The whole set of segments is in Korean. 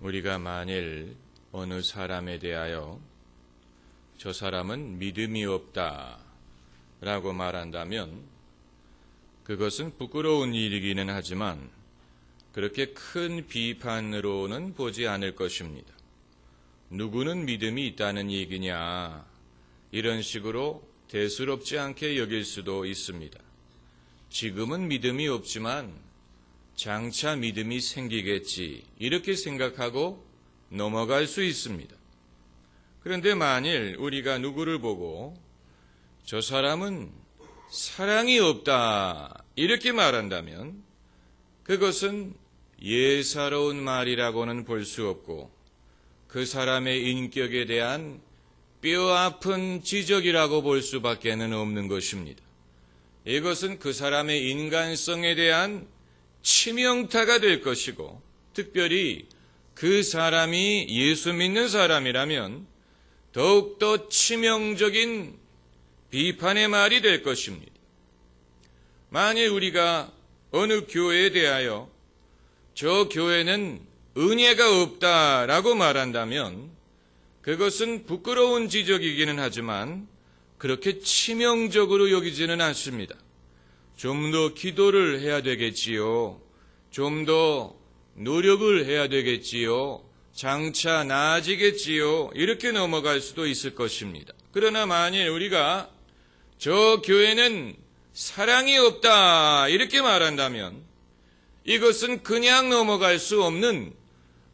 우리가 만일 어느 사람에 대하여 저 사람은 믿음이 없다 라고 말한다면 그것은 부끄러운 일이기는 하지만 그렇게 큰 비판으로는 보지 않을 것입니다. 누구는 믿음이 있다는 얘기냐, 이런 식으로 대수롭지 않게 여길 수도 있습니다. 지금은 믿음이 없지만 장차 믿음이 생기겠지, 이렇게 생각하고 넘어갈 수 있습니다. 그런데 만일 우리가 누구를 보고 저 사람은 사랑이 없다 이렇게 말한다면 그것은 예사로운 말이라고는 볼 수 없고 그 사람의 인격에 대한 뼈아픈 지적이라고 볼 수밖에는 없는 것입니다. 이것은 그 사람의 인간성에 대한 치명타가 될 것이고, 특별히 그 사람이 예수 믿는 사람이라면 더욱더 치명적인 비판의 말이 될 것입니다. 만일 우리가 어느 교회에 대하여 저 교회는 은혜가 없다라고 말한다면 그것은 부끄러운 지적이기는 하지만 그렇게 치명적으로 여기지는 않습니다. 좀 더 기도를 해야 되겠지요. 좀 더 노력을 해야 되겠지요. 장차 나아지겠지요. 이렇게 넘어갈 수도 있을 것입니다. 그러나 만일 우리가 저 교회는 사랑이 없다 이렇게 말한다면 이것은 그냥 넘어갈 수 없는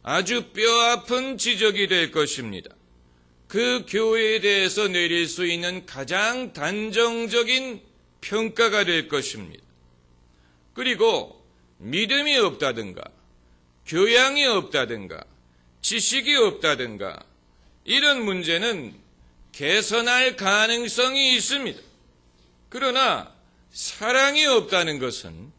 아주 뼈아픈 지적이 될 것입니다. 그 교회에 대해서 내릴 수 있는 가장 단정적인 평가가 될 것입니다. 그리고 믿음이 없다든가 교양이 없다든가 지식이 없다든가 이런 문제는 개선할 가능성이 있습니다. 그러나 사랑이 없다는 것은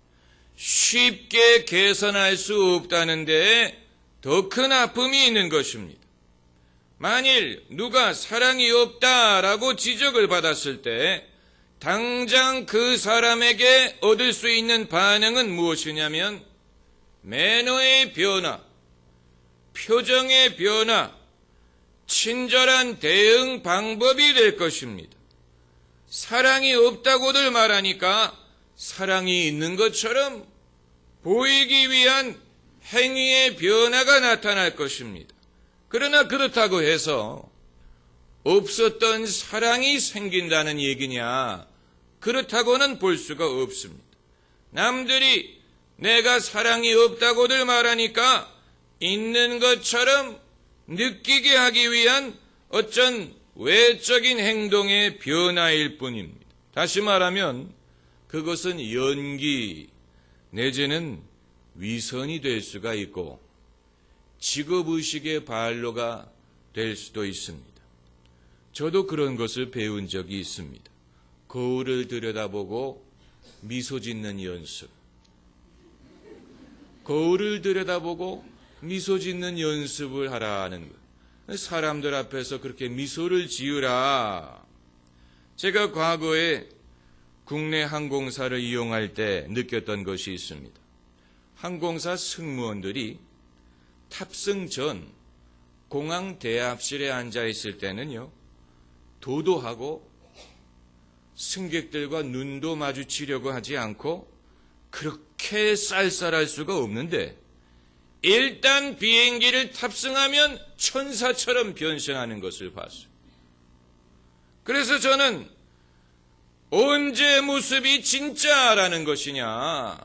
쉽게 개선할 수 없다는 데에 더 큰 아픔이 있는 것입니다. 만일 누가 사랑이 없다라고 지적을 받았을 때 당장 그 사람에게 얻을 수 있는 반응은 무엇이냐면 매너의 변화, 표정의 변화, 친절한 대응 방법이 될 것입니다. 사랑이 없다고들 말하니까 사랑이 있는 것처럼 보이기 위한 행위의 변화가 나타날 것입니다. 그러나 그렇다고 해서 없었던 사랑이 생긴다는 얘기냐? 그렇다고는 볼 수가 없습니다. 남들이 내가 사랑이 없다고들 말하니까 있는 것처럼 느끼게 하기 위한 어쩐 외적인 행동의 변화일 뿐입니다. 다시 말하면 그것은 연기 내지는 위선이 될 수가 있고 직업의식의 발로가 될 수도 있습니다. 저도 그런 것을 배운 적이 있습니다. 거울을 들여다보고 미소 짓는 연습. 거울을 들여다보고 미소 짓는 연습을 하라는 것. 사람들 앞에서 그렇게 미소를 지으라. 제가 과거에 국내 항공사를 이용할 때 느꼈던 것이 있습니다. 항공사 승무원들이 탑승 전 공항 대합실에 앉아 있을 때는요, 도도하고 승객들과 눈도 마주치려고 하지 않고 그렇게 쌀쌀할 수가 없는데 일단 비행기를 탑승하면 천사처럼 변신하는 것을 봤어요. 그래서 저는 언제 모습이 진짜라는 것이냐,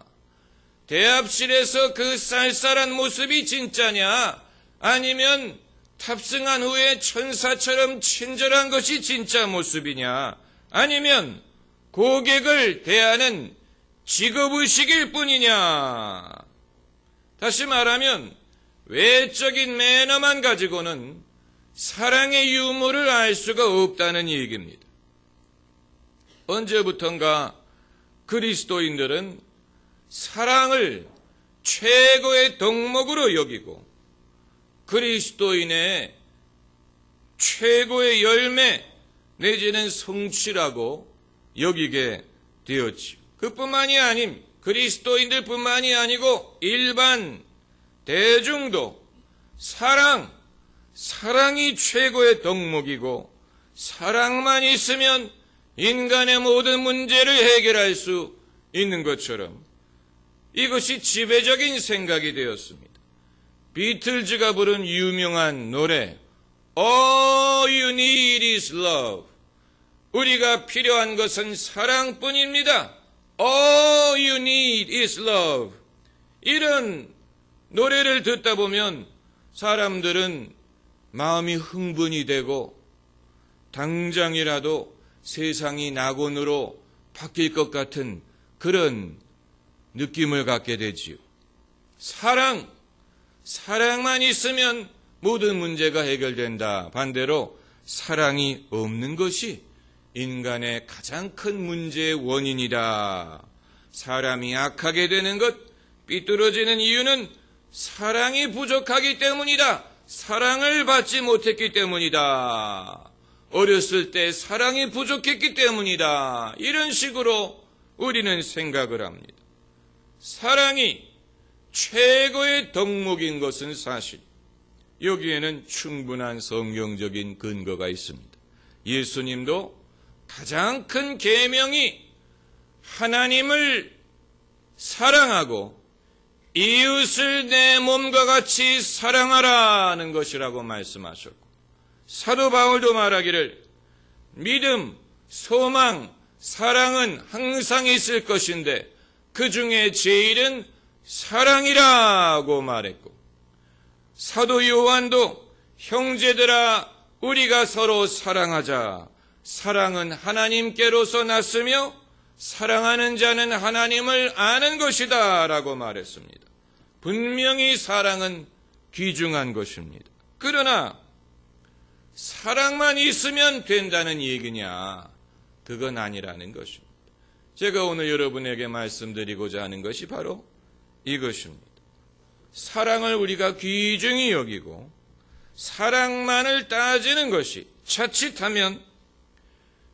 대합실에서 그 쌀쌀한 모습이 진짜냐, 아니면 탑승한 후에 천사처럼 친절한 것이 진짜 모습이냐, 아니면 고객을 대하는 직업의식일 뿐이냐. 다시 말하면 외적인 매너만 가지고는 사랑의 유무를 알 수가 없다는 얘기입니다. 언제부턴가 그리스도인들은 사랑을 최고의 덕목으로 여기고 그리스도인의 최고의 열매 내지는 성취라고 여기게 되었지요. 그뿐만이 아님 그리스도인들뿐만이 아니고 일반 대중도 사랑이 최고의 덕목이고 사랑만 있으면 인간의 모든 문제를 해결할 수 있는 것처럼 이것이 지배적인 생각이 되었습니다. 비틀즈가 부른 유명한 노래 All you need is love. 우리가 필요한 것은 사랑뿐입니다. All you need is love. 이런 노래를 듣다 보면 사람들은 마음이 흥분이 되고 당장이라도 세상이 낙원으로 바뀔 것 같은 그런 느낌을 갖게 되지요. 사랑만 있으면 모든 문제가 해결된다. 반대로 사랑이 없는 것이 인간의 가장 큰 문제의 원인이다. 사람이 악하게 되는 것, 삐뚤어지는 이유는 사랑이 부족하기 때문이다. 사랑을 받지 못했기 때문이다. 어렸을 때 사랑이 부족했기 때문이다. 이런 식으로 우리는 생각을 합니다. 사랑이 최고의 덕목인 것은 사실. 여기에는 충분한 성경적인 근거가 있습니다. 예수님도 가장 큰 계명이 하나님을 사랑하고 이웃을 내 몸과 같이 사랑하라는 것이라고 말씀하셨고, 사도 바울도 말하기를 믿음, 소망, 사랑은 항상 있을 것인데 그 중에 제일은 사랑이라고 말했고, 사도 요한도 형제들아 우리가 서로 사랑하자. 사랑은 하나님께로서 났으며 사랑하는 자는 하나님을 아는 것이다 라고 말했습니다. 분명히 사랑은 귀중한 것입니다. 그러나 사랑만 있으면 된다는 얘기냐? 그건 아니라는 것입니다. 제가 오늘 여러분에게 말씀드리고자 하는 것이 바로 이것입니다. 사랑을 우리가 귀중히 여기고 사랑만을 따지는 것이 자칫하면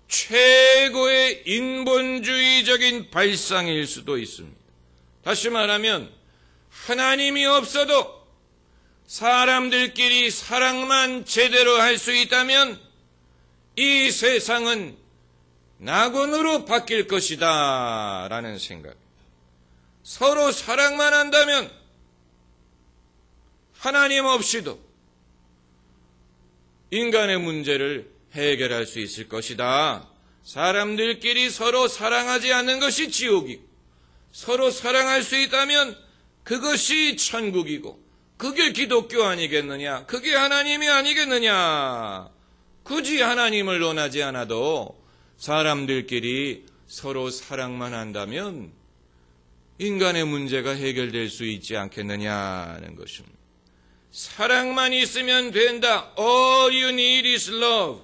최고의 인본주의적인 발상일 수도 있습니다. 다시 말하면 하나님이 없어도 사람들끼리 사랑만 제대로 할 수 있다면 이 세상은 낙원으로 바뀔 것이다 라는 생각. 서로 사랑만 한다면 하나님 없이도 인간의 문제를 해결할 수 있을 것이다. 사람들끼리 서로 사랑하지 않는 것이 지옥이고 서로 사랑할 수 있다면 그것이 천국이고 그게 기독교 아니겠느냐? 그게 하나님이 아니겠느냐? 굳이 하나님을 논하지 않아도 사람들끼리 서로 사랑만 한다면 인간의 문제가 해결될 수 있지 않겠느냐는 것입니다. 사랑만 있으면 된다. All you need is love.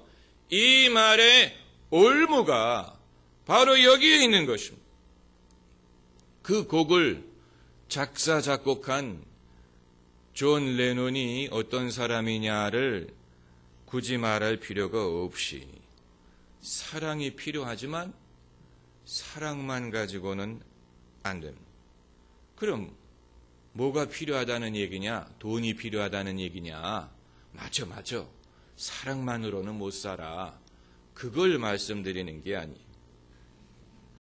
이 말의 올무가 바로 여기에 있는 것입니다. 그 곡을 작사, 작곡한 존 레논이 어떤 사람이냐를 굳이 말할 필요가 없이 사랑이 필요하지만 사랑만 가지고는 안 됩니다. 그럼 뭐가 필요하다는 얘기냐? 돈이 필요하다는 얘기냐? 맞아. 사랑만으로는 못 살아. 그걸 말씀드리는 게 아니에요.